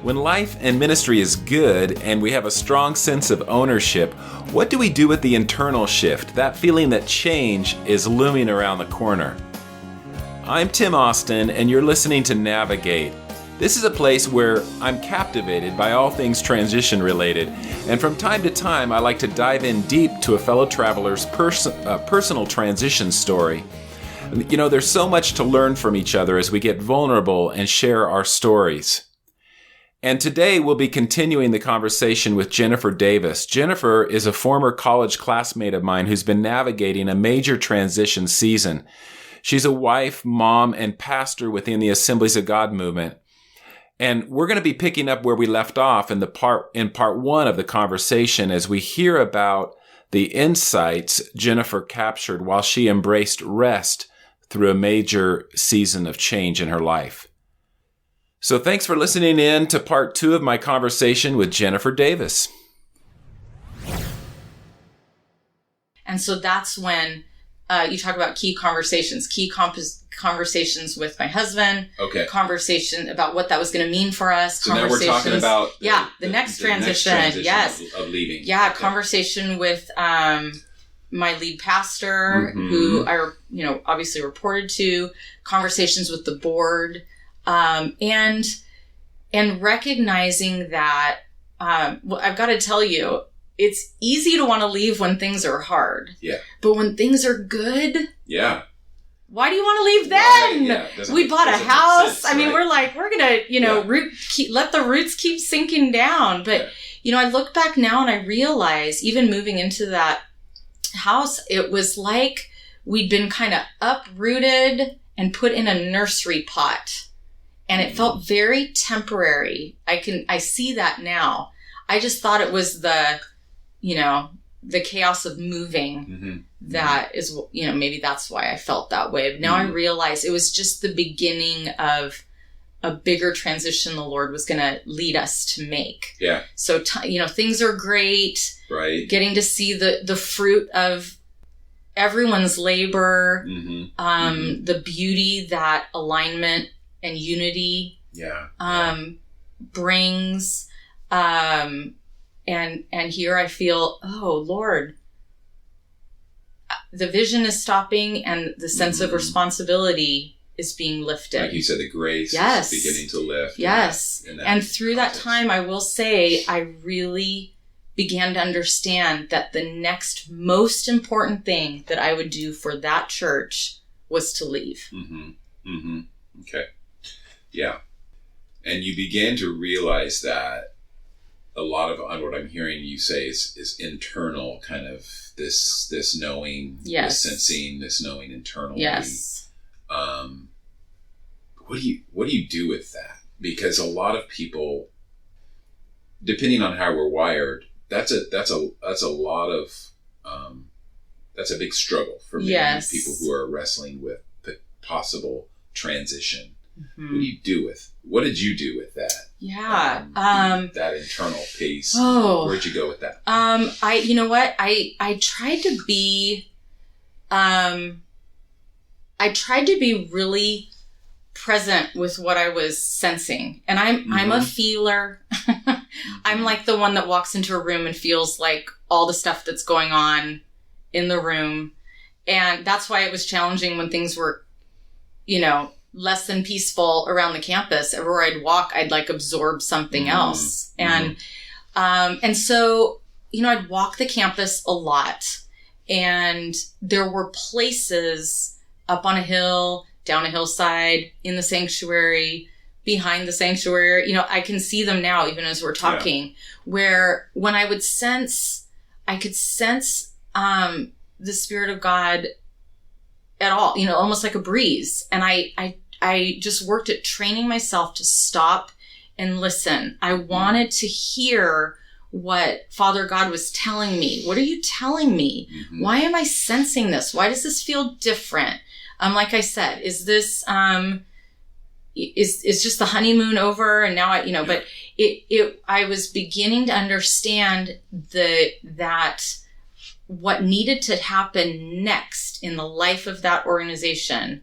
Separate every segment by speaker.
Speaker 1: When life and ministry is good and we have a strong sense of ownership, what do we do with the internal shift, that feeling that change is looming around the corner? I'm Tim Austin, and you're listening to Navigate. This is a place where I'm captivated by all things transition related, and from time to time I like to dive in deep to a fellow traveler's personal transition story. You know, there's so much to learn from each other as we get vulnerable and share our stories. And today we'll be continuing the conversation with Jennifer Davis. Jennifer is a former college classmate of mine who's been navigating a major transition season. She's a wife, mom, and pastor within the Assemblies of God movement. And we're going to be picking up where we left off in part one of the conversation as we hear about the insights Jennifer captured while she embraced rest through a major season of change in her life. So thanks for listening in to part two of my conversation with Jennifer Davis.
Speaker 2: And so that's when you talk about key conversations, conversations with my husband, conversation about what that was going to mean for us.
Speaker 1: So now we're talking about
Speaker 2: the next transition. Yes.
Speaker 1: Of leaving.
Speaker 2: Yeah. Okay. Conversation with my lead pastor, who I, obviously reported to, conversations with the board, and recognizing that, I've got to tell you, it's easy to want to leave when things are hard.
Speaker 1: Yeah.
Speaker 2: But when things are good.
Speaker 1: Yeah.
Speaker 2: Why do you want to leave then?
Speaker 1: Yeah,
Speaker 2: we bought a house.
Speaker 1: Sense,
Speaker 2: we're like, we're going to, let the roots keep sinking down. But, I look back now and I realize even moving into that house, it was like we'd been kind of uprooted and put in a nursery pot. And it felt very temporary. I see that now. I just thought it was the chaos of moving that is, maybe that's why I felt that way. But now I realize it was just the beginning of a bigger transition the Lord was going to lead us to make. Yeah. So, things are great.
Speaker 1: Right.
Speaker 2: Getting to see the fruit of everyone's labor, the beauty that alignment and unity brings. And here I feel, oh Lord, the vision is stopping and the sense of responsibility is being lifted.
Speaker 1: Like you said, the grace is beginning to lift.
Speaker 2: Yes. And through that time, I will say, I really began to understand that the next most important thing that I would do for that church was to leave.
Speaker 1: Okay. Yeah. And you began to realize that a lot of what I'm hearing you say is internal, kind of this knowing, this sensing, this knowing internally.
Speaker 2: Yes.
Speaker 1: What do you do with that? Because a lot of people, depending on how we're wired, that's a lot of that's a big struggle for many people who are wrestling with the possible transition. What did you do with that?
Speaker 2: Yeah.
Speaker 1: That internal piece.
Speaker 2: Oh.
Speaker 1: Where'd you go with that?
Speaker 2: I tried to be really present with what I was sensing. And I'm a feeler. I'm like the one that walks into a room and feels like all the stuff that's going on in the room. And that's why it was challenging when things were, less than peaceful around the campus. Everywhere I'd walk, I'd like absorb something else. And so, I'd walk the campus a lot, and there were places up on a hill, down a hillside, in the sanctuary, behind the sanctuary. I can see them now, even as we're talking, where when I could sense the Spirit of God at all, almost like a breeze. And I just worked at training myself to stop and listen. I wanted to hear what Father God was telling me. What are you telling me? Why am I sensing this? Why does this feel different? Like I said, is this, is just the honeymoon over? And now but I was beginning to understand that what needed to happen next in the life of that organization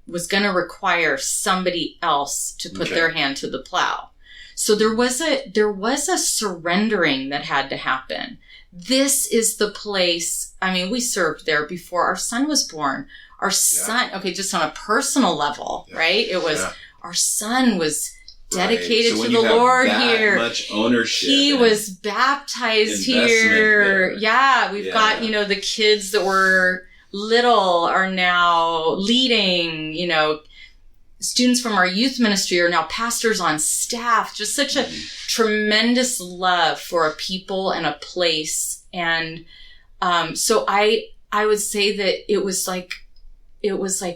Speaker 2: was going to require somebody else to put their hand to the plow. So there was a surrendering that had to happen. This is the place. I mean, we served there before our son was born. Our son, just on a personal level, right? It was our son was dedicated to the Lord here.
Speaker 1: Much ownership.
Speaker 2: He was baptized here. Yeah, we've got, the kids that were little are now leading, students from our youth ministry are now pastors on staff. Just such a tremendous love for a people and a place. And so I would say that it was like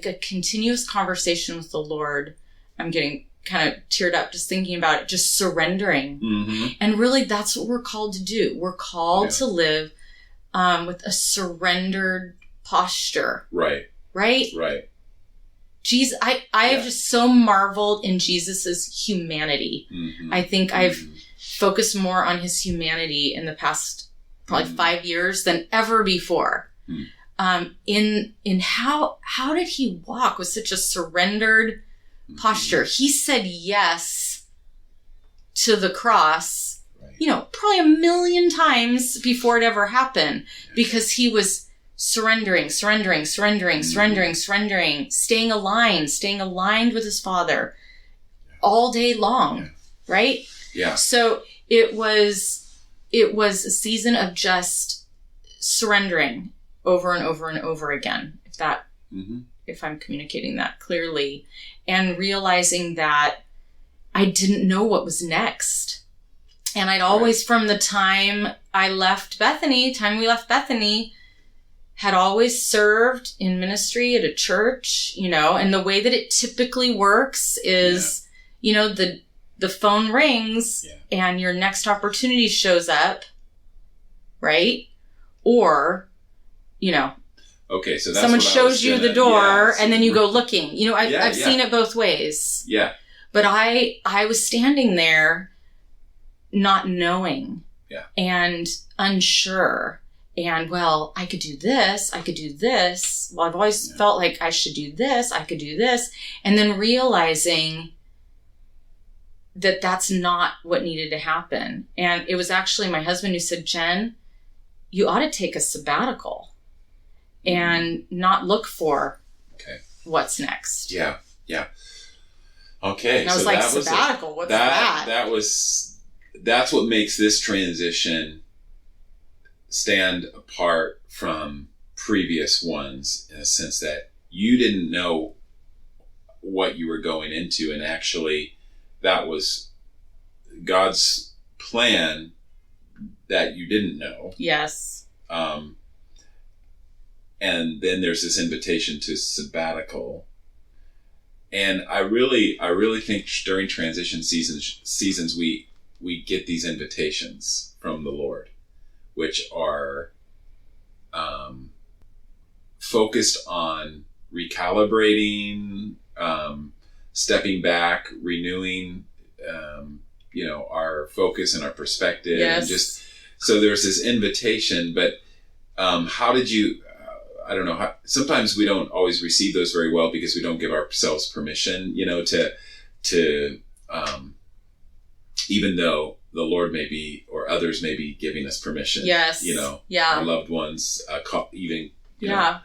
Speaker 2: a continuous conversation with the Lord. I'm getting kind of teared up just thinking about it, just surrendering. Mm-hmm. And really that's what we're called to do. We're called to live with a surrendered posture. Right. Jesus, I have just so marveled in Jesus's humanity. Mm-hmm. I think I've focused more on his humanity in the past probably 5 years than ever before. In how did he walk with such a surrendered posture? He said yes to the cross, probably 1 million times before it ever happened, because he was surrendering, staying aligned with his Father all day long, right? Yeah. So it was a season of just surrendering over and over and over again, if I'm communicating that clearly, and realizing that I didn't know what was next. And I'd always, from the time we left Bethany, had always served in ministry at a church, and the way that it typically works is, the phone rings and your next opportunity shows up, right? Or,
Speaker 1: okay, so that's
Speaker 2: someone shows you the door and then you go looking. I've seen it both ways. Yeah. But I was standing there not knowing and unsure. And, well, I could do this. Well, I've always felt like I should do this. I could do this. And then realizing that that's not what needed to happen. And it was actually my husband who said, Jen, you ought to take a sabbatical and not look for what's next.
Speaker 1: Yeah. Okay.
Speaker 2: And I was like, sabbatical? What's that?
Speaker 1: That's what makes this transition stand apart from previous ones, in a sense that you didn't know what you were going into, and actually that was God's plan that you didn't know. Yes. And then there's this invitation to sabbatical. And I really think during transition seasons we get these invitations from the Lord, which are focused on recalibrating, stepping back, renewing, our focus and our perspective. Yes. And just so there's this invitation. But how did you? I don't know. Sometimes we don't always receive those very well because we don't give ourselves permission, to even though the Lord may be, or others may be giving us permission. Yes. Our loved ones, even, know,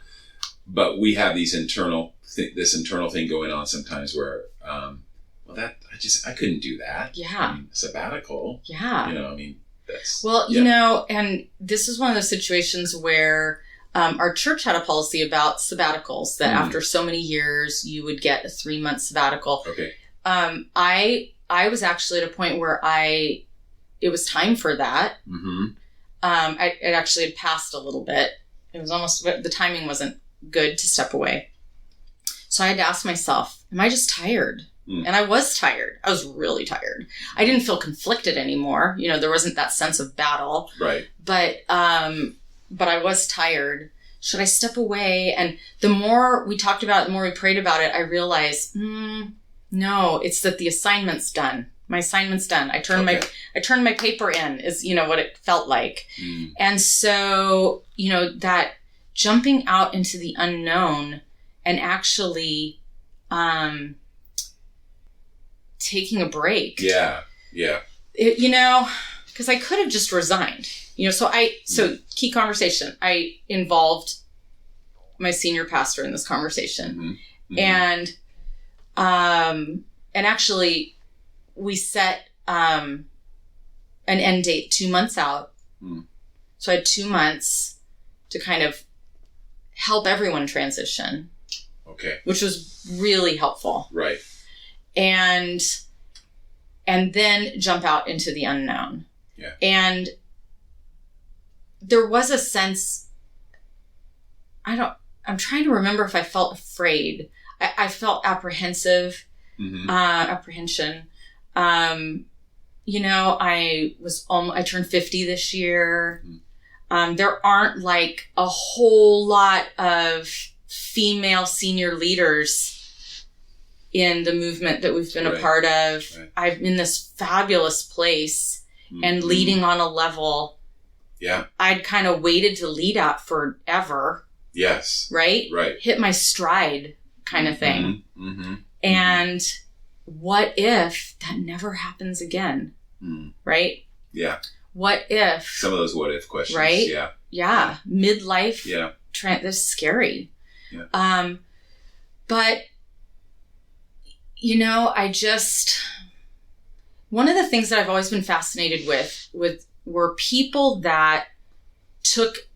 Speaker 1: but we have these this internal thing going on sometimes where, I couldn't do that. Yeah. Sabbatical. Yeah. That's. Well, and this is one of those situations where, our church had a policy about sabbaticals that after so many years you would get a 3-month sabbatical. Okay. I was actually at a point where it was time for that. Mm-hmm. It actually had passed a little bit. It was almost, the timing wasn't good to step away. So I had to ask myself, am I just tired? And I was tired. I was really tired. I didn't feel conflicted anymore. There wasn't that sense of battle. Right. But I was tired. Should I step away? And the more we talked about it, the more we prayed about it, I realized, no, it's that the assignment's done. My assignment's done. I turned my paper in is, what it felt like. And so, that jumping out into the unknown
Speaker 2: and actually taking a break.
Speaker 1: Yeah.
Speaker 2: Because I could have just resigned. So key conversation. I involved my senior pastor in this conversation. And actually we set an end date 2 months out. So I had 2 months to kind of help everyone transition.
Speaker 1: Okay.
Speaker 2: Which was really helpful.
Speaker 1: Right.
Speaker 2: And then jump out into the unknown.
Speaker 1: Yeah.
Speaker 2: And there was a sense, I'm trying to remember if I felt afraid. I felt apprehensive, apprehension. I turned 50 this year. There aren't like a whole lot of female senior leaders in the movement that we've been a part of. Right. I'm in this fabulous place and leading on a level I'd kind of waited to lead at forever.
Speaker 1: Yes.
Speaker 2: Right?
Speaker 1: Right.
Speaker 2: Hit my stride kind of thing. And what if that never happens again? Right?
Speaker 1: Yeah.
Speaker 2: What if...
Speaker 1: Some of those what if questions.
Speaker 2: Right?
Speaker 1: Yeah.
Speaker 2: Midlife.
Speaker 1: Yeah.
Speaker 2: That's scary.
Speaker 1: Yeah.
Speaker 2: But, one of the things that I've always been fascinated with were people that took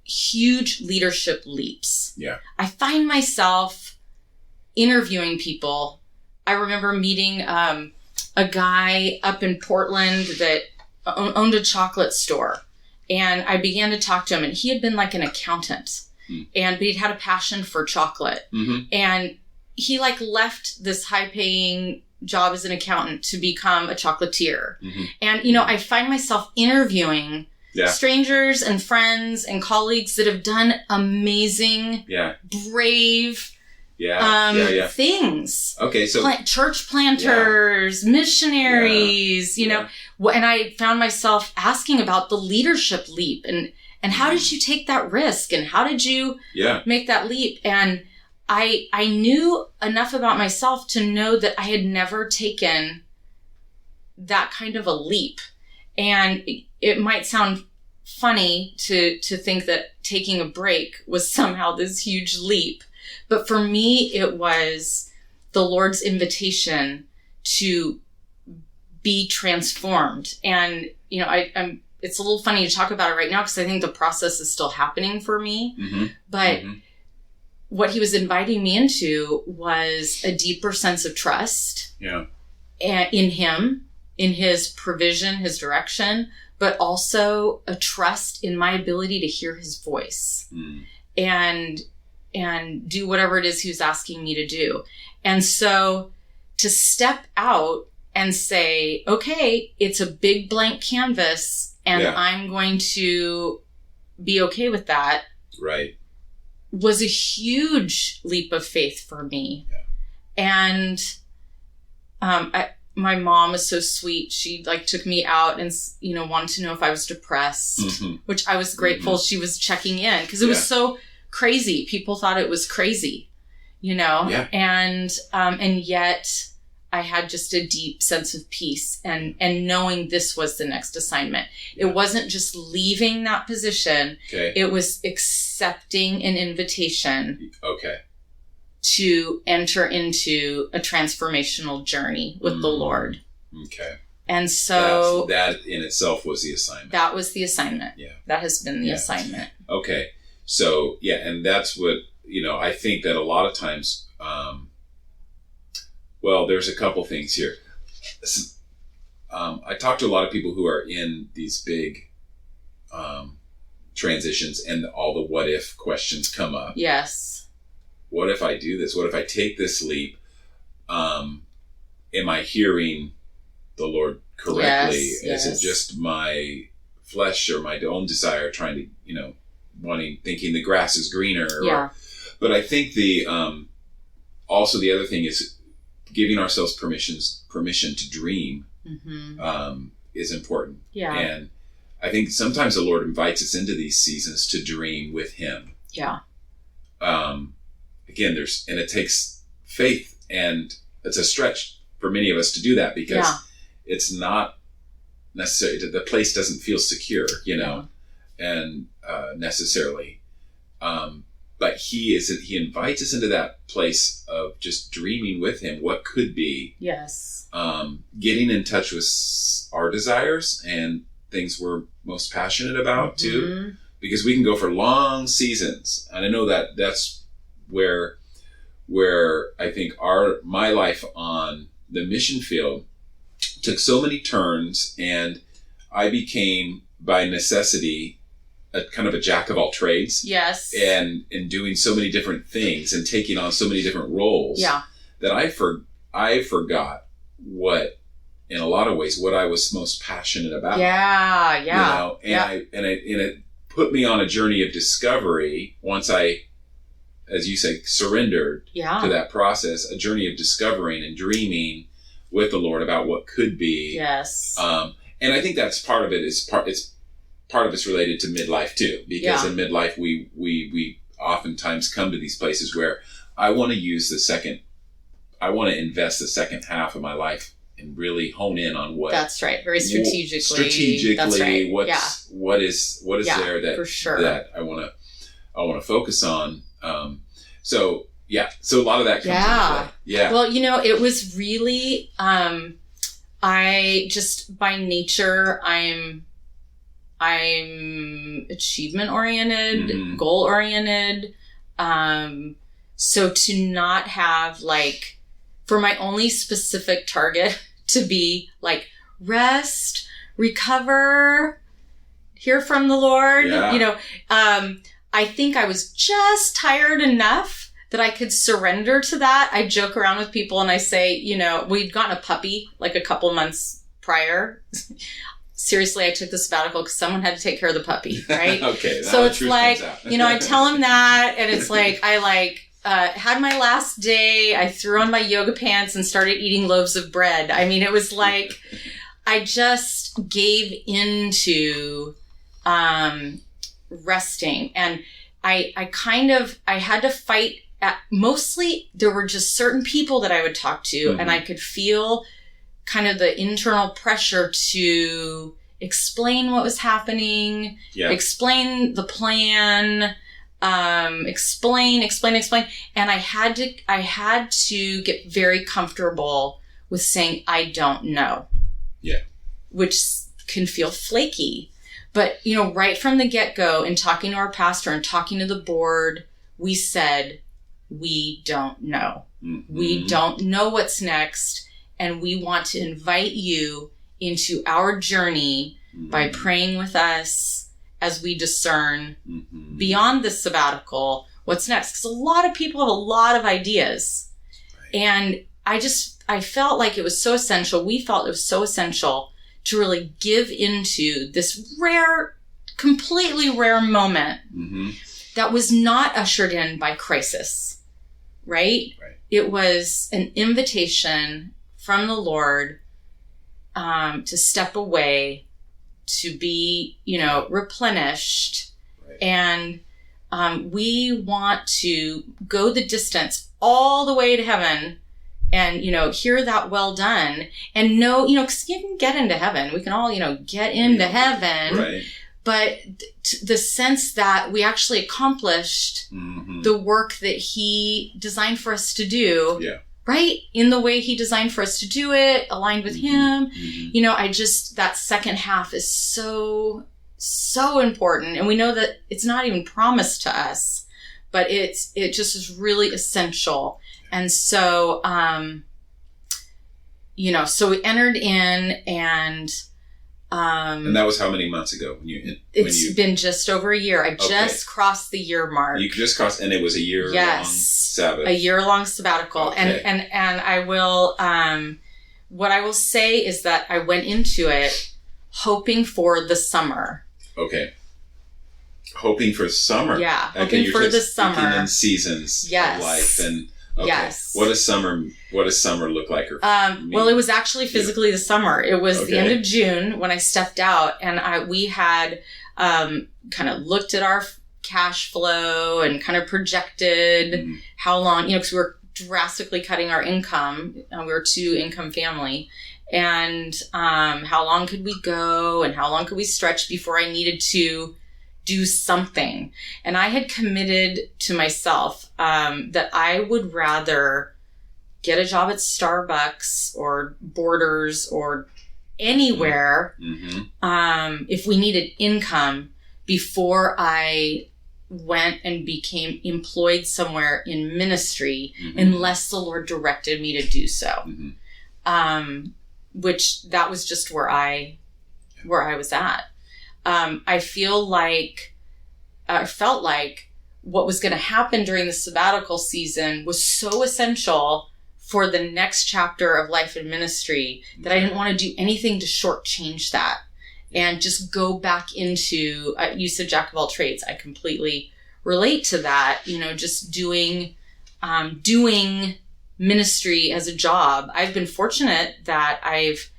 Speaker 2: huge leadership leaps.
Speaker 1: Yeah.
Speaker 2: I find myself interviewing people. I remember meeting a guy up in Portland that owned a chocolate store. And I began to talk to him, and he had been like an accountant. But he'd had a passion for chocolate. And he left this high-paying job as an accountant to become a chocolatier. And, I find myself interviewing strangers and friends and colleagues that have done amazing, brave things.
Speaker 1: Okay, so...
Speaker 2: church planters, missionaries, and I found myself asking about the leadership leap and how did you take that risk and how did you make that leap? And I knew enough about myself to know that I had never taken that kind of a leap. And it might sound funny to think that taking a break was somehow this huge leap. But for me, it was the Lord's invitation to be transformed. And, it's a little funny to talk about it right now because I think the process is still happening for me. But what he was inviting me into was a deeper sense of trust in him, in his provision, his direction, but also a trust in my ability to hear his voice and do whatever it is he was asking me to do. And so to step out and say, okay, it's a big blank canvas and I'm going to be okay with that.
Speaker 1: Right.
Speaker 2: Was a huge leap of faith for me. And my mom was so sweet. She took me out and, wanted to know if I was depressed, which I was grateful she was checking in because it was so crazy. People thought it was crazy, and yet I had just a deep sense of peace and knowing this was the next assignment. It wasn't just leaving that position.
Speaker 1: Okay.
Speaker 2: It was accepting an invitation.
Speaker 1: Okay.
Speaker 2: To enter into a transformational journey with the Lord.
Speaker 1: Okay.
Speaker 2: And so...
Speaker 1: That in itself was the assignment.
Speaker 2: That was the assignment.
Speaker 1: Yeah.
Speaker 2: That has been the assignment.
Speaker 1: Okay. So, and that's what, I think that a lot of times... there's a couple things here. I talk to a lot of people who are in these big transitions and all the what if questions come up.
Speaker 2: Yes.
Speaker 1: What if I do this? What if I take this leap? Am I hearing the Lord correctly?
Speaker 2: Yes.
Speaker 1: Is it just my flesh or my own desire trying to, thinking the grass is greener? But I think also the other thing is giving ourselves permission to dream is important.
Speaker 2: Yeah.
Speaker 1: And I think sometimes the Lord invites us into these seasons to dream with Him.
Speaker 2: Yeah.
Speaker 1: again, and it takes faith, and it's a stretch for many of us to do that because it's not necessarily, the place doesn't feel secure, and necessarily. But he invites us into that place of just dreaming with him what could be.
Speaker 2: Yes.
Speaker 1: Getting in touch with our desires and things we're most passionate about too, because we can go for long seasons. And I know that that's where I think my life on the mission field took so many turns, and I became by necessity a kind of a jack of all trades.
Speaker 2: Yes.
Speaker 1: And doing so many different things and taking on so many different roles.
Speaker 2: Yeah.
Speaker 1: That I forgot what, in a lot of ways, what I was most passionate about.
Speaker 2: Yeah. Yeah.
Speaker 1: And it put me on a journey of discovery once I, as you say, surrendered to that process, a journey of discovering and dreaming with the Lord about what could be.
Speaker 2: Yes.
Speaker 1: And I think that's part of it. Part of it's related to midlife too, because in midlife we oftentimes come to these places where I want to invest the second half of my life and really hone in on what.
Speaker 2: That's right. Very strategically.
Speaker 1: That's right. What is there that
Speaker 2: for sure.
Speaker 1: that I want to focus on. So a lot of that comes into play. Yeah.
Speaker 2: Well, it was really I just by nature I'm achievement oriented, goal oriented. So to not have for my only specific target to be rest, recover, hear from the Lord, I think I was just tired enough that I could surrender to that. I joke around with people and I say, we'd gotten a puppy a couple months prior. Seriously, I took the sabbatical because someone had to take care of the puppy, right?
Speaker 1: Okay.
Speaker 2: So it's I tell him that, and it's I had my last day. I threw on my yoga pants and started eating loaves of bread. I mean, it was I just gave into resting, and I had to fight. Mostly, there were just certain people that I would talk to, and I could feel kind of the internal pressure to explain what was happening, explain the plan, explain. And I had to get very comfortable with saying, I don't know.
Speaker 1: Yeah.
Speaker 2: Which can feel flaky. But, right from the get-go, in talking to our pastor and talking to the board, we said, we don't know. Mm-hmm. We don't know what's next. And we want to invite you into our journey by praying with us as we discern beyond this sabbatical what's next. Because a lot of people have a lot of ideas. Right. And I felt like it was so essential. We felt it was so essential to really give into this completely rare moment that was not ushered in by crisis, right? It was an invitation from the Lord to step away, to be, replenished. Right. And we want to go the distance all the way to heaven and, hear that well done and know, because you can get into heaven. We can all, get into heaven. Right. But the sense that we actually accomplished the work that he designed for us to do. Yeah. Right? In the way he designed for us to do it, aligned with him. That second half is so, so important. And we know that it's not even promised to us, but it just is really essential. And so, so we entered in and that was how many months ago? It's been just over a year. I just crossed the year mark.
Speaker 1: You just crossed, and it was a year long Sabbath.
Speaker 2: A year-long sabbatical. Okay. And I will, what I will say is that I went into it hoping for the summer.
Speaker 1: Okay. Hoping for summer.
Speaker 2: Yeah. Hoping for the summer.
Speaker 1: In seasons of life. And yes. What does summer look like?
Speaker 2: Well, it was actually physically the summer. It was the end of June when I stepped out, and we had kind of looked at our cash flow and kind of projected how long, because we were drastically cutting our income. We were a 2-income family. And how long could we go and how long could we stretch before I needed to do something? And I had committed to myself that I would rather get a job at Starbucks or Borders or anywhere if we needed income before I went and became employed somewhere in ministry unless the Lord directed me to do so. Which that was just where I was at. I felt like what was going to happen during the sabbatical season was so essential for the next chapter of life and ministry that I didn't want to do anything to shortchange that and just go back into, you said jack of all trades. I completely relate to that, just doing ministry as a job. I've been fortunate that I've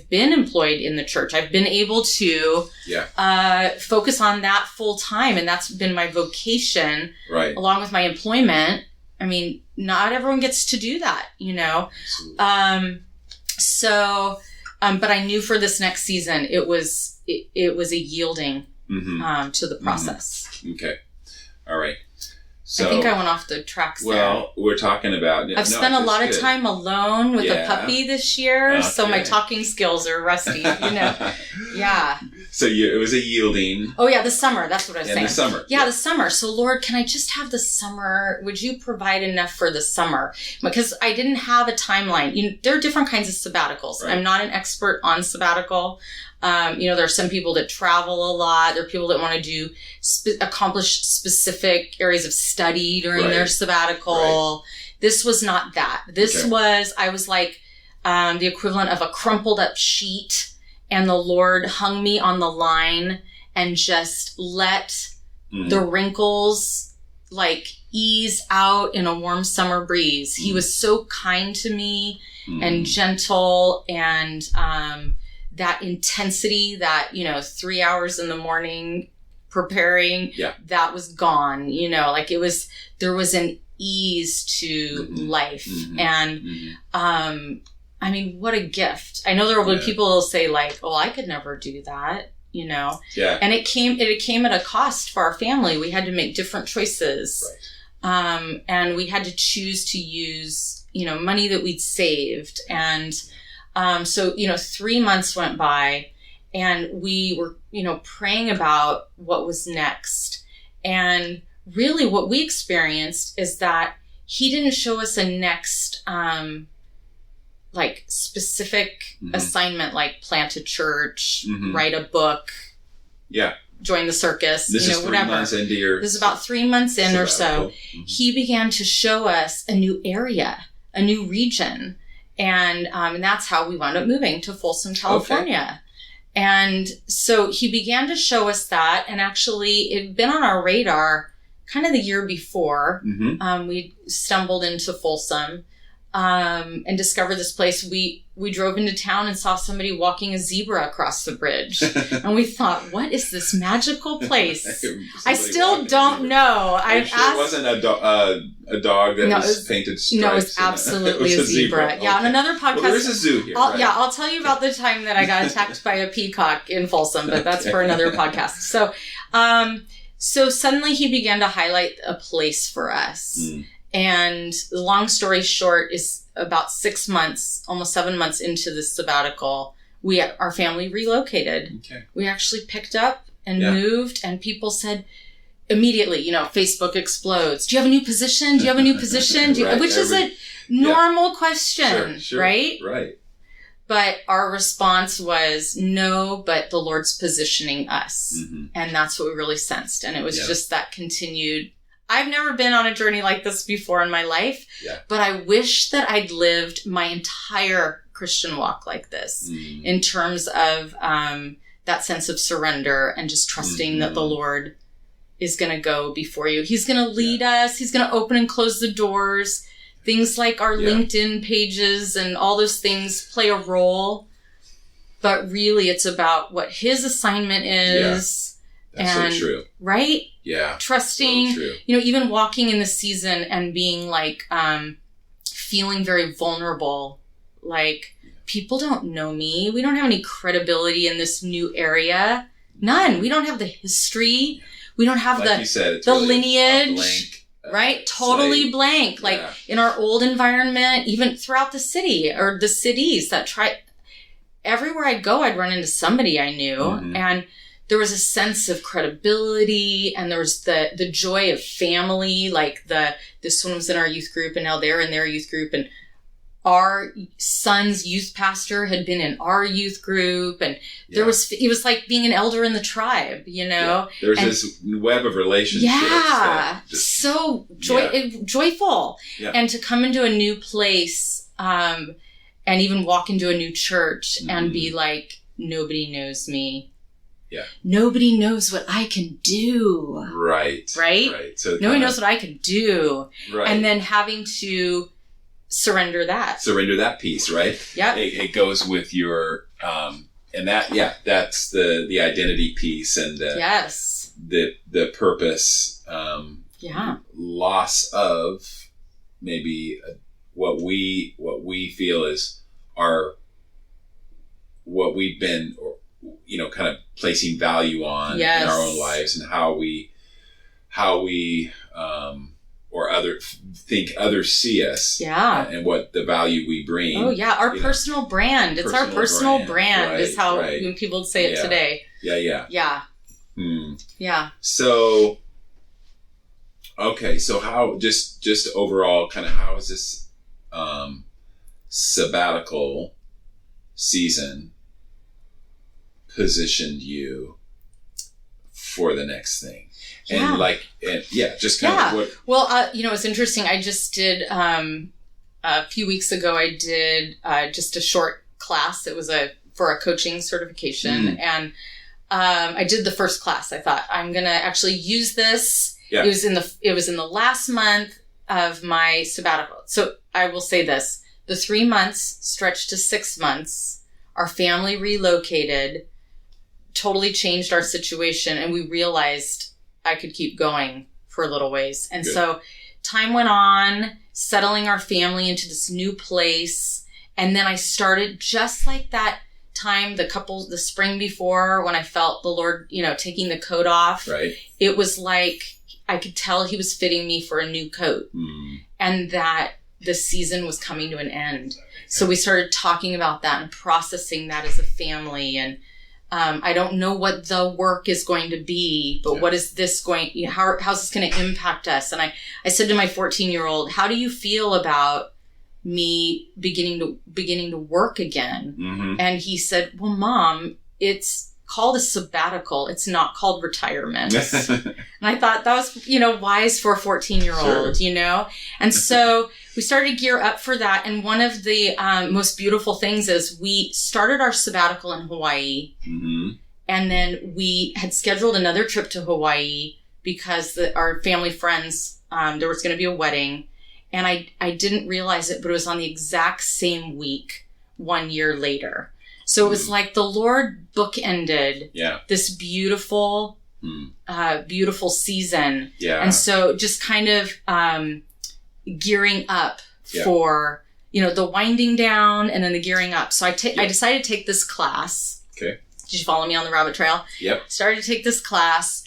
Speaker 2: been employed in the church. I've been able to focus on that full time, and that's been my vocation, right, along with my employment. I mean, not everyone gets to do that, but I knew for this next season it was a yielding to the process.
Speaker 1: Okay, all right. So,
Speaker 2: I think I went off the tracks there.
Speaker 1: Well, we're talking about...
Speaker 2: I've spent a lot of time alone with a puppy this year, so my talking skills are rusty, Yeah.
Speaker 1: So it was a yielding...
Speaker 2: Oh, yeah, the summer. That's what I was saying.
Speaker 1: The summer.
Speaker 2: Yeah, the summer. So, Lord, can I just have the summer? Would you provide enough for the summer? Because I didn't have a timeline. There are different kinds of sabbaticals. Right. I'm not an expert on sabbatical. There are some people that travel a lot. There are people that want to do accomplish specific areas of study during their sabbatical. Right. This was not that. This was, I was like the equivalent of a crumpled up sheet, and the Lord hung me on the line and just let the wrinkles ease out in a warm summer breeze. He was so kind to me and gentle, and that intensity that, 3 hours in the morning preparing, that was gone, there was an ease to life. And, I mean, what a gift. I know there will be people who will say I could never do that, and it came at a cost for our family. We had to make different choices. Right. And we had to choose to use, money that we'd saved. And, so 3 months went by, and we were, praying about what was next. And really what we experienced is that he didn't show us a next, specific assignment, like plant a church, write a book, join the circus,
Speaker 1: this is 3
Speaker 2: whatever.
Speaker 1: Months into your
Speaker 2: this is about 3 months in or so. He began to show us a new area, a new region. And that's how we wound up moving to Folsom, California. Okay. And so he began to show us that, and actually it had been on our radar kind of the year before. We stumbled into Folsom and discovered this place. We drove into town and saw somebody walking a zebra across the bridge. And we thought, what is this magical place? I still don't know.
Speaker 1: It wasn't a dog that was painted stripes.
Speaker 2: No, it was absolutely a zebra. Yeah, on another podcast.
Speaker 1: Well, there's a zoo here.
Speaker 2: I'll tell you about the time that I got attacked by a peacock in Folsom, but that's for another podcast. So suddenly he began to highlight a place for us. And the long story short is about 6 months, almost 7 months into this sabbatical, our family relocated. Okay. We actually picked up and moved, and people said immediately, Facebook explodes. Do you have a new position? Do you have a new position? Which is a normal question, sure. Right?
Speaker 1: Right.
Speaker 2: But our response was no, but the Lord's positioning us. And that's what we really sensed. And it was just that continued. I've never been on a journey like this before in my life, but I wish that I'd lived my entire Christian walk like this in terms of that sense of surrender and just trusting that the Lord is going to go before you. He's going to lead us. He's going to open and close the doors. Things like our LinkedIn pages and all those things play a role, but really it's about what his assignment is.
Speaker 1: That's so true.
Speaker 2: Right?
Speaker 1: Yeah.
Speaker 2: Trusting,
Speaker 1: so true.
Speaker 2: Even walking in the season and being like, feeling very vulnerable. Like, people don't know me. We don't have any credibility in this new area. None. We don't have the history. We don't have
Speaker 1: like you said, it's
Speaker 2: the
Speaker 1: really
Speaker 2: lineage.
Speaker 1: Blank,
Speaker 2: right? Totally blank. Like in our old environment, even throughout the city or the cities that everywhere I'd go, I'd run into somebody I knew. Mm-hmm. And there was a sense of credibility, and there was the joy of family. Like this one was in our youth group, and now they're in their youth group, and our son's youth pastor had been in our youth group, and it was like being an elder in the tribe,
Speaker 1: There's this web of relationships.
Speaker 2: Yeah. So joyful. Yeah. And to come into a new place, and even walk into a new church and be like, nobody knows me. Yeah. Nobody knows what I can do.
Speaker 1: Right.
Speaker 2: So nobody knows what I can do. Right. And then having to surrender that piece, right?
Speaker 1: Yeah. It goes with your, and that's the identity piece and the purpose, loss of maybe what we feel is what we've been, kind of placing value on in our own lives, and how we or think others see us, and what the value we bring.
Speaker 2: Oh yeah, our personal brand. It's our personal brand right, is how when people say it today. Yeah. Yeah.
Speaker 1: So, okay, so how just overall, kind of how is this sabbatical season positioned you for the next thing?
Speaker 2: Yeah.
Speaker 1: And just kind of what.
Speaker 2: Well, it's interesting. I just did a few weeks ago. I did just a short class. It was for a coaching certification, and I did the first class. I thought I'm gonna actually use this. Yeah. It was in the last month of my sabbatical. So I will say this: the 3 months stretched to 6 months. Our family relocated, totally changed our situation, and we realized I could keep going for a little ways. And so time went on, settling our family into this new place. And then I started just like that time, the spring before, when I felt the Lord, taking the coat off.
Speaker 1: Right.
Speaker 2: It was like I could tell he was fitting me for a new coat, and that the season was coming to an end. So we started talking about that and processing that as a family. And I don't know what the work is going to be, but what is this how's this going to impact us? And I said to my 14-year-old, how do you feel about me beginning to work again? Mm-hmm. And he said, well, Mom, it's called a sabbatical. It's not called retirement. And I thought that was, wise for a 14-year-old, sure. And so we started to gear up for that. And one of the most beautiful things is we started our sabbatical in Hawaii. Mm-hmm. And then we had scheduled another trip to Hawaii because our family friends, there was going to be a wedding. And I didn't realize it, but it was on the exact same week 1 year later. So it was like the Lord bookended this beautiful, beautiful season. Yeah. And so just kind of gearing up for, the winding down and then the gearing up. So I decided to take this class.
Speaker 1: Okay.
Speaker 2: Did you follow me on the rabbit trail?
Speaker 1: Yep.
Speaker 2: Started to take this class,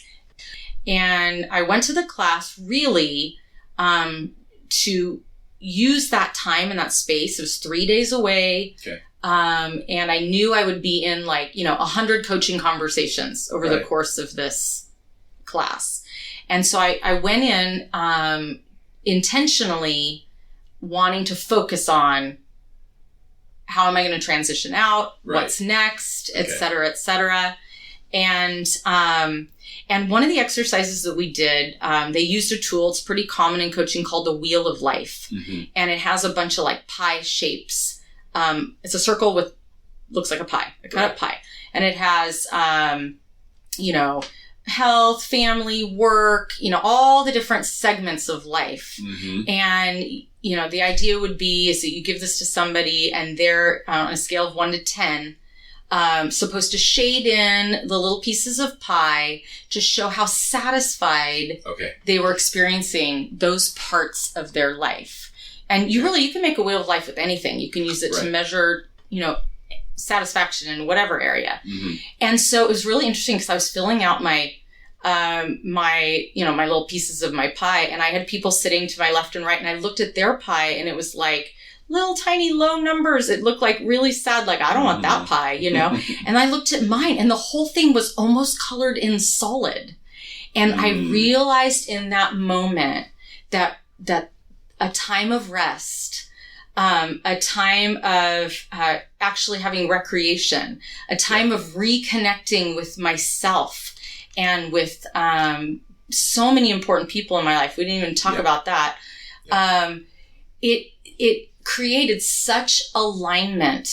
Speaker 2: and I went to the class really to use that time and that space. It was 3 days away. Okay. And I knew I would be in 100 coaching conversations over the course of this class. And so I went in, intentionally wanting to focus on how am I going to transition out, what's next, et cetera, et cetera. And one of the exercises that we did, they used a tool. It's pretty common in coaching called the Wheel of Life. Mm-hmm. And it has a bunch of pie shapes. It's a circle with, looks like a pie, a cut up pie. And it has, health, family, work, all the different segments of life. Mm-hmm. And, the idea would be is that you give this to somebody and they're on a scale of 1 to 10, supposed to shade in the little pieces of pie to show how satisfied they were experiencing those parts of their life. And you can make a wheel of life with anything. You can use it to measure, satisfaction in whatever area. Mm-hmm. And so it was really interesting because I was filling out my little pieces of my pie, and I had people sitting to my left and right, and I looked at their pie, and it was like little tiny low numbers. It looked like really sad, like I don't want that pie, And I looked at mine, and the whole thing was almost colored in solid. And I realized in that moment that a time of rest, a time of actually having recreation, a time of reconnecting with myself and with so many important people in my life. We didn't even talk about that. It created such alignment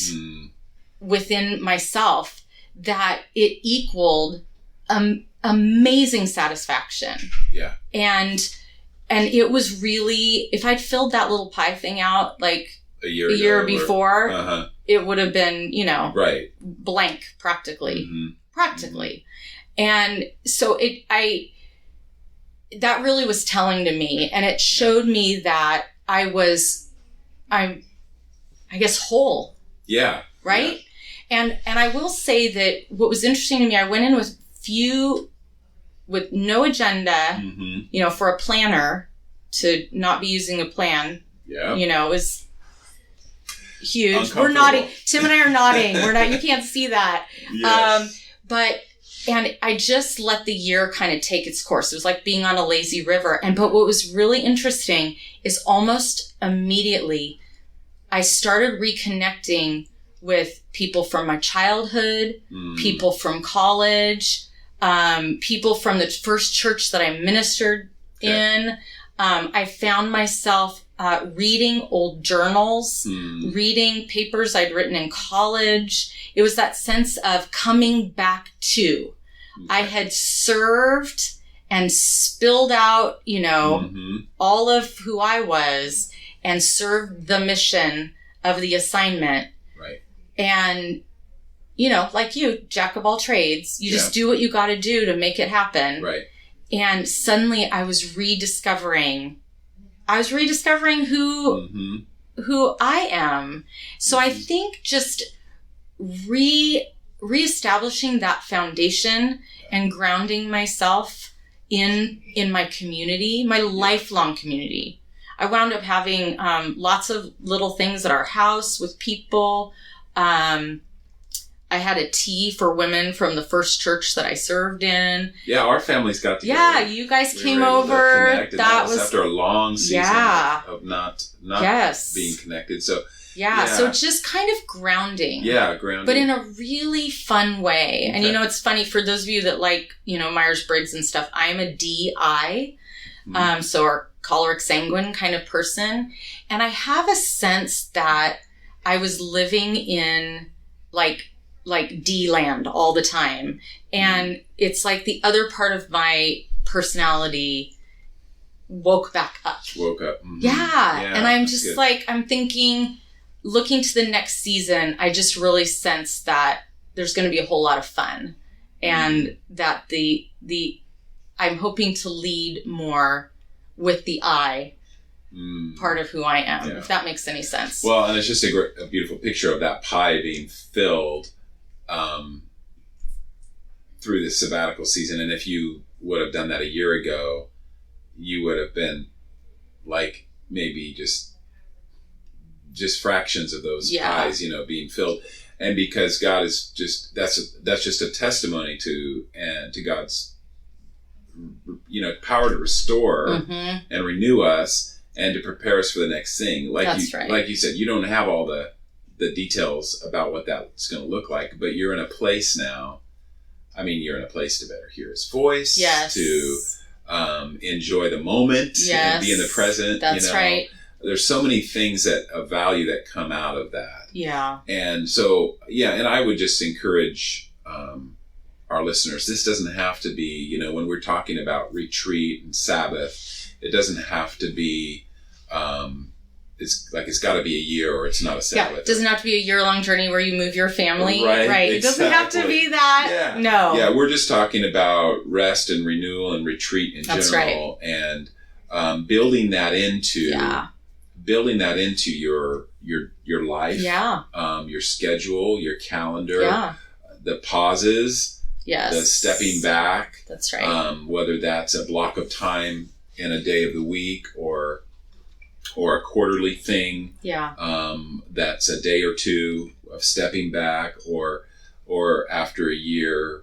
Speaker 2: within myself that it equaled amazing satisfaction. Yeah. And it was really, if I'd filled that little pie thing out like a year before, it would have been, blank practically. Mm-hmm. Practically. And so that really was telling to me, and it showed me that I'm, I guess, whole. Yeah. Right? Yeah. And I will say that what was interesting to me, I went in with no agenda, for a planner to not be using a plan. Yeah. It was huge. We're nodding. Tim and I are nodding. You can't see that. Yes. And I just let the year kind of take its course. It was like being on a lazy river. But what was really interesting is almost immediately I started reconnecting with people from my childhood, people from college, people from the first church that I ministered in. I found myself reading old journals, reading papers I'd written in college. It was that sense of coming back to. I had served and spilled out, all of who I was and served the mission of the assignment. Right. And, like you, jack of all trades, you just do what you got to do to make it happen. Right. And suddenly I was rediscovering who I am. So I think just reestablishing that foundation and grounding myself in my community, my lifelong community. I wound up having lots of little things at our house with people. I had a tea for women from the first church that I served in. Yeah, our families got together. Yeah, you guys came over. That was after a long season of not being connected. So so just kind of grounding. Yeah, grounding. But in a really fun way. Okay. And it's funny for those of you that like, Myers-Briggs and stuff, I am a DI. So a choleric sanguine kind of person. And I have a sense that I was living in like D land all the time. And it's like the other part of my personality woke back up. Mm-hmm. Yeah. And I'm just like, I'm thinking, looking to the next season, I just really sense that there's going to be a whole lot of fun and that I'm hoping to lead more with the I part of who I am, if that makes any sense. Well, and it's just a beautiful picture of that pie being filled through this sabbatical season. And if you would have done that a year ago, you would have been like maybe just fractions of those pies, being filled. And because God is that's just a testimony to God's, power to restore and renew us and to prepare us for the next thing. Like like you said, you don't have all the details about what that's going to look like, but you're in a place now. I mean, you're in a place to better hear His voice, to enjoy the moment and be in the present. That's right. There's so many things of value that come out of that. Yeah. And so, and I would just encourage our listeners, this doesn't have to be, when we're talking about retreat and Sabbath, it doesn't have to be,
Speaker 1: it's got to be a year or it's not a Sabbath.
Speaker 2: Yeah, it doesn't have to be a year-long journey where you move your family.
Speaker 1: Right.
Speaker 2: It doesn't have to be that.
Speaker 1: Yeah.
Speaker 2: No.
Speaker 1: Yeah, we're just talking about rest and renewal and retreat in
Speaker 2: That's
Speaker 1: general, and building that into your life.
Speaker 2: Yeah.
Speaker 1: Your schedule, your calendar, the pauses,
Speaker 2: yes,
Speaker 1: the stepping back.
Speaker 2: That's right.
Speaker 1: Whether that's a block of time in a day of the week or a quarterly thing.
Speaker 2: Yeah.
Speaker 1: That's a day or two of stepping back, or after a year.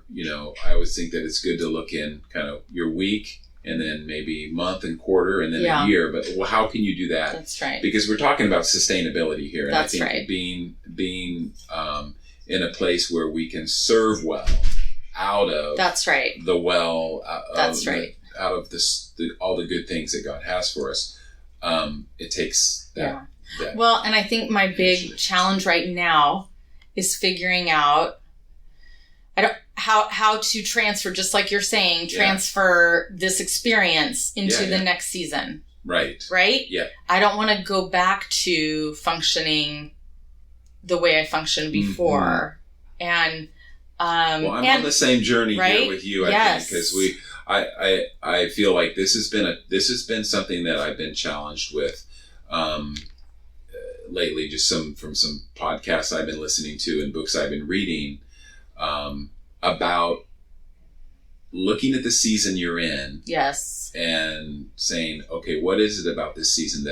Speaker 1: I always think that it's good to look in kind of your week, and then maybe month and quarter, and then a year. But how can you do that?
Speaker 2: That's right.
Speaker 1: Because we're talking about sustainability here, and
Speaker 2: That's
Speaker 1: I think
Speaker 2: right.
Speaker 1: being in a place where we can serve well out of
Speaker 2: That's right.
Speaker 1: the well.
Speaker 2: That's right.
Speaker 1: Out of this, all the good things that God has for us. It takes that.
Speaker 2: Yeah. Well, and I think my big challenge right now is figuring out how to transfer, just like you're saying, transfer this experience into the next season.
Speaker 1: Right.
Speaker 2: Right?
Speaker 1: Yeah.
Speaker 2: I don't want to go back to functioning the way I functioned before. Mm-hmm. And
Speaker 1: I'm on the same journey here with you, I think, because I feel like this has been something that I've been challenged with lately, just from some podcasts I've been listening to and books I've been reading about looking at the season you're in.
Speaker 2: Yes.
Speaker 1: And saying, okay, what is it about this season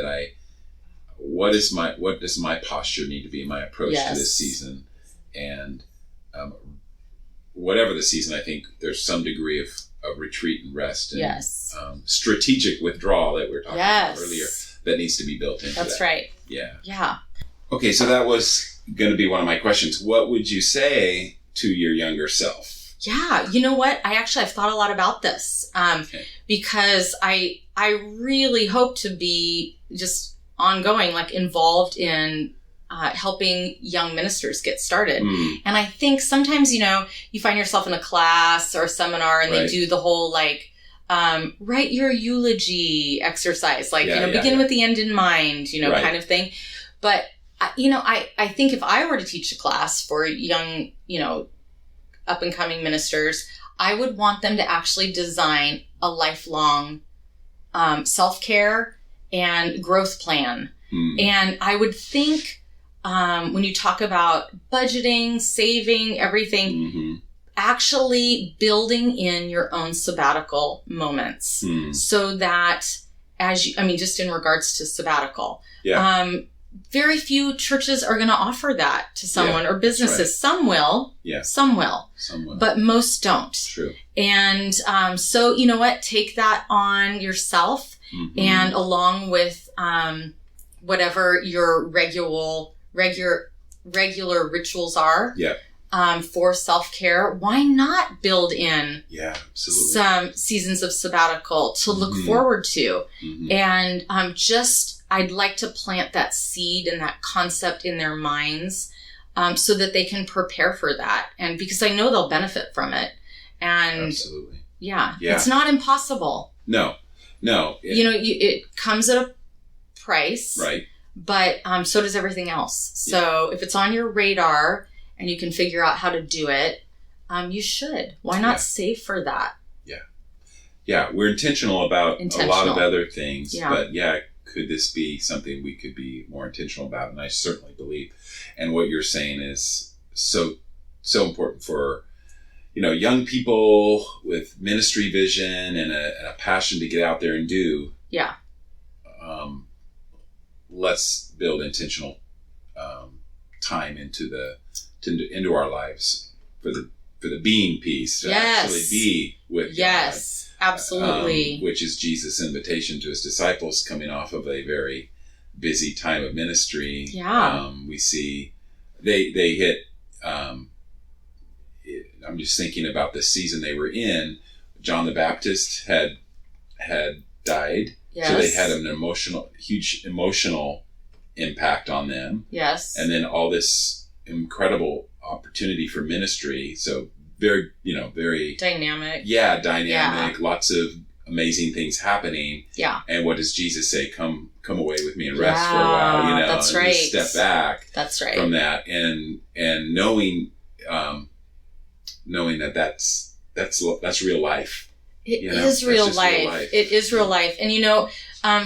Speaker 1: what does my posture need to be, my approach to this season? And whatever the season, I think there's some degree of retreat and rest and strategic withdrawal that we were talking about earlier that needs to be built into
Speaker 2: That's
Speaker 1: that.
Speaker 2: right.
Speaker 1: Yeah.
Speaker 2: Yeah.
Speaker 1: Okay, so that was going to be one of my questions. What would you say to your younger self?
Speaker 2: Yeah, you know what? I've thought a lot about this because I really hope to be just ongoing, like involved in helping young ministers get started. And I think sometimes, you find yourself in a class or a seminar and they do the whole write your eulogy exercise, begin with the end in mind, kind of thing. But, I think if I were to teach a class for young, up and coming ministers, I would want them to actually design a lifelong self-care and growth plan. And I would think when you talk about budgeting, saving, everything, actually building in your own sabbatical moments so that just in regards to sabbatical, very few churches are going to offer that to someone or businesses. Right. Some will. Yeah. Some will. But most don't. True. And so, you know what? Take that on yourself and along with whatever your regular rituals are for self-care. Why not build in some seasons of sabbatical to look forward to? And I'd like to plant that seed and that concept in their minds so that they can prepare for that. And because I know they'll benefit from it. And yeah, it's not impossible.
Speaker 1: No.
Speaker 2: It comes at a price.
Speaker 1: Right.
Speaker 2: But so does everything else. So if it's on your radar and you can figure out how to do it, you should. Why not save for that? Yeah, we're intentional about a lot of other things. Yeah. But could this be something we could be more intentional about? And I certainly believe. And what you're saying is so important for, young people with ministry vision and a passion to get out there and do. Yeah. Let's build intentional time into our lives for the being piece to actually be with God. Absolutely. Which is Jesus' invitation to his disciples coming off of a very busy time of ministry. Yeah. We see they hit, I'm just thinking about the season they were in. John the Baptist had died. Yes. So they had an huge emotional impact on them. Yes. And then all this incredible opportunity for ministry. So very, very dynamic. Yeah, dynamic. Yeah. Lots of
Speaker 1: amazing things happening.
Speaker 2: Yeah.
Speaker 1: And what does Jesus say? Come away with me and rest for a while, you know,
Speaker 2: that's
Speaker 1: and
Speaker 2: right.
Speaker 1: just step back
Speaker 2: That's right.
Speaker 1: from that. And knowing that that's real life.
Speaker 2: It is real life. It is real life. And, you know,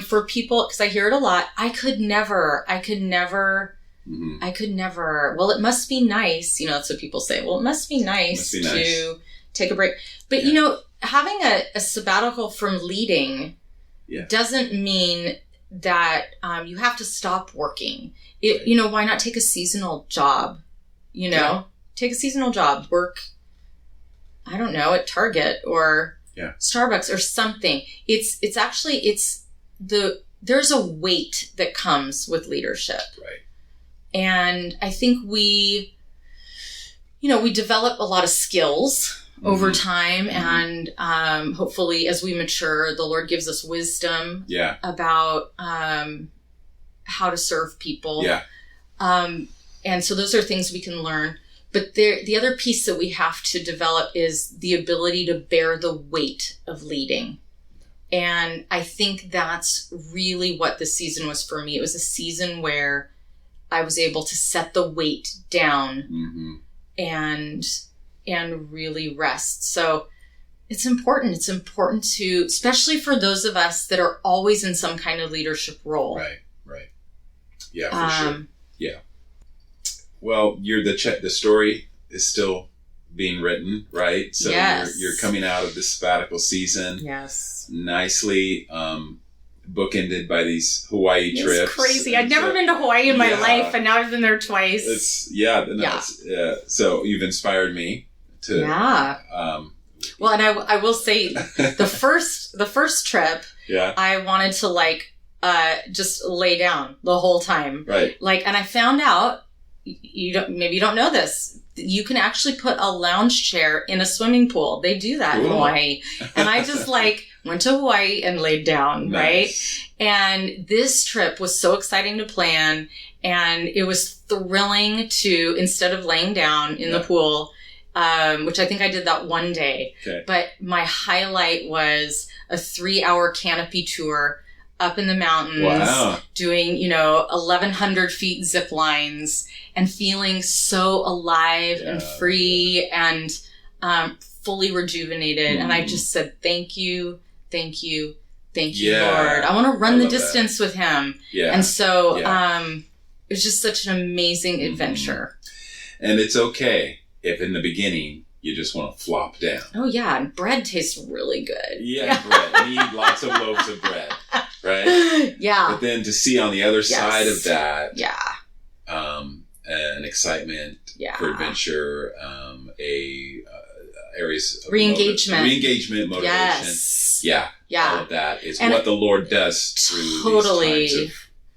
Speaker 2: for people, because I hear it a lot, I could never, well, it must be nice. You know, that's what people say. Well, it must be nice to take a break. But, you know, having a sabbatical from leading doesn't mean that you have to stop working. You know, why not take a seasonal job? You know, take a seasonal job, work, I don't know, at Target or Starbucks or something. There's a weight that comes with leadership.
Speaker 1: Right. And
Speaker 2: I think we develop a lot of skills over time, and hopefully as we mature, the Lord gives us wisdom about how to serve people. Yeah. And so those are things we can learn. But the other piece that we have to develop is the ability to bear the weight of leading. And I think that's really what this season was for me. It was a season where I was able to set the weight down and really rest. So it's important. It's important to, especially for those of us that are always in some kind of leadership role.
Speaker 1: Right. Yeah, for sure. Yeah. Well, the story is still being written, right? So you're coming out of this sabbatical season.
Speaker 2: Yes.
Speaker 1: Nicely bookended by these Hawaii trips.
Speaker 2: It's crazy. I'd never been to Hawaii in my life, and now I've been there twice.
Speaker 1: So you've inspired me to.
Speaker 2: Yeah. Well, and I will say, the first trip, I wanted to just lay down the whole time.
Speaker 1: Right.
Speaker 2: And I found out, maybe you don't know this, you can actually put a lounge chair in a swimming pool. They do that in Hawaii. And I just went to Hawaii and laid down, right? And this trip was so exciting to plan. And it was thrilling to, instead of laying down in the pool, which I think I did that one day. Okay. But my highlight was a 3-hour canopy tour up in the mountains, doing, 1,100 feet zip lines and feeling so alive and free and fully rejuvenated. And I just said, thank you, Lord. I want to run the distance with him. Yeah. And so it was just such an amazing adventure.
Speaker 1: And it's okay if in the beginning you just want to flop down.
Speaker 2: Oh, yeah. And bread tastes really good.
Speaker 1: Yeah, bread. You need lots of loaves of bread. Right? Yeah. But then to see on the other side of that, an excitement for adventure, areas of
Speaker 2: re-engagement,
Speaker 1: motivation. Yes. Yeah. All of that is what the Lord does through these times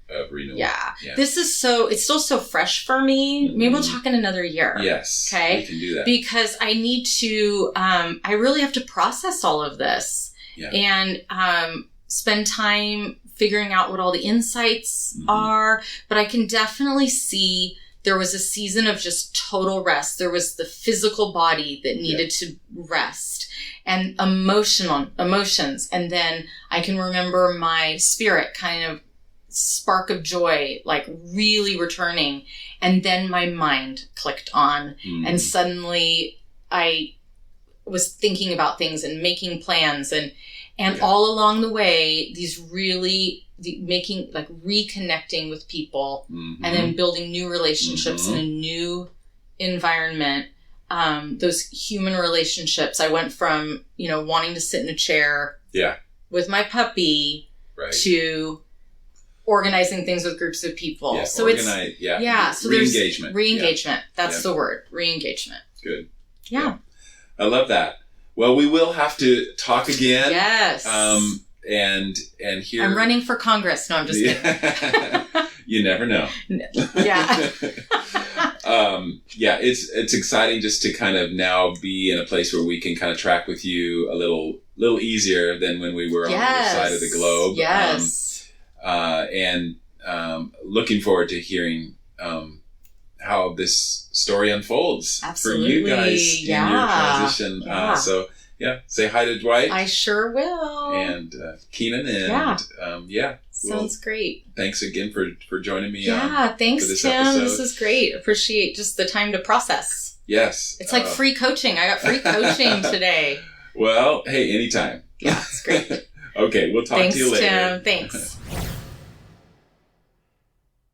Speaker 1: of renewal. Yeah.
Speaker 2: This is it's still so fresh for me. Maybe we'll talk in another year.
Speaker 1: Yes.
Speaker 2: Okay.
Speaker 1: We can do that.
Speaker 2: Because I need to, I really have to process all of this and spend time figuring out what all the insights are. But I can definitely see there was a season of just total rest. There was the physical body that needed to rest, and emotions. And then I can remember my spirit kind of spark of joy, really returning. And then my mind clicked on, and suddenly I was thinking about things and making plans, and all along the way, reconnecting with people, and then building new relationships in a new environment. Those human relationships. I went from, wanting to sit in a chair with my puppy to organizing things with groups of people. Yeah, so so
Speaker 1: re-engagement.
Speaker 2: Re-engagement. That's the word. Re-engagement.
Speaker 1: Good.
Speaker 2: Yeah.
Speaker 1: I love that. Well, we will have to talk again.
Speaker 2: Yes.
Speaker 1: And here
Speaker 2: I'm running for Congress. No, I'm just kidding.
Speaker 1: You never know.
Speaker 2: Yeah.
Speaker 1: It's exciting just to kind of now be in a place where we can kind of track with you a little easier than when we were on the other side of the globe.
Speaker 2: Yes.
Speaker 1: And looking forward to hearing how this story unfolds for you guys in your transition. So Yeah. Say hi to Dwight.
Speaker 2: I sure will.
Speaker 1: And Keenan. And
Speaker 2: Sounds great.
Speaker 1: Thanks again for joining me.
Speaker 2: Thanks,
Speaker 1: for this
Speaker 2: Tim.
Speaker 1: episode.
Speaker 2: This is great. Appreciate just the time to process.
Speaker 1: Yes.
Speaker 2: It's like free coaching. I got free coaching today.
Speaker 1: Well, hey, anytime.
Speaker 2: Yeah, it's great.
Speaker 1: Okay, we'll talk to you later.
Speaker 2: Tim. Thanks.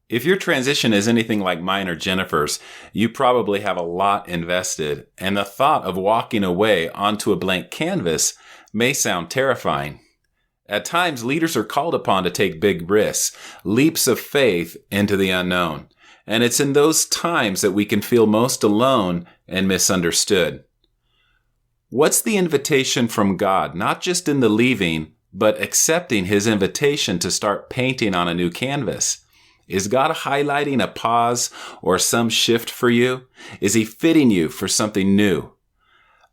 Speaker 1: If your transition is anything like mine or Jennifer's, you probably have a lot invested, and the thought of walking away onto a blank canvas may sound terrifying. At times, leaders are called upon to take big risks, leaps of faith into the unknown. And it's in those times that we can feel most alone and misunderstood. What's the invitation from God, not just in the leaving, but accepting His invitation to start painting on a new canvas? Is God highlighting a pause or some shift for you? Is He fitting you for something new?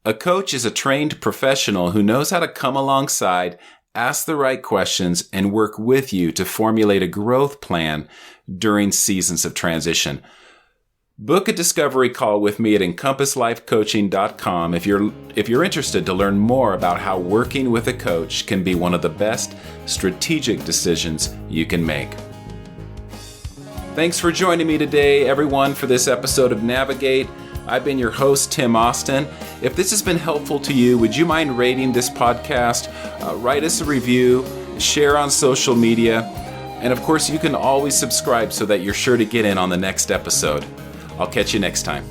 Speaker 1: A coach is a trained professional who knows how to come alongside, ask the right questions, and work with you to formulate a growth plan during seasons of transition. Book a discovery call with me at EncompassLifeCoaching.com if you're interested to learn more about how working with a coach can be one of the best strategic decisions you can make. Thanks for joining me today, everyone, for this episode of Navigate. I've been your host, Tim Austin. If this has been helpful to you, would you mind rating this podcast? Write us a review, share on social media, and of course, you can always subscribe so that you're sure to get in on the next episode. I'll catch you next time.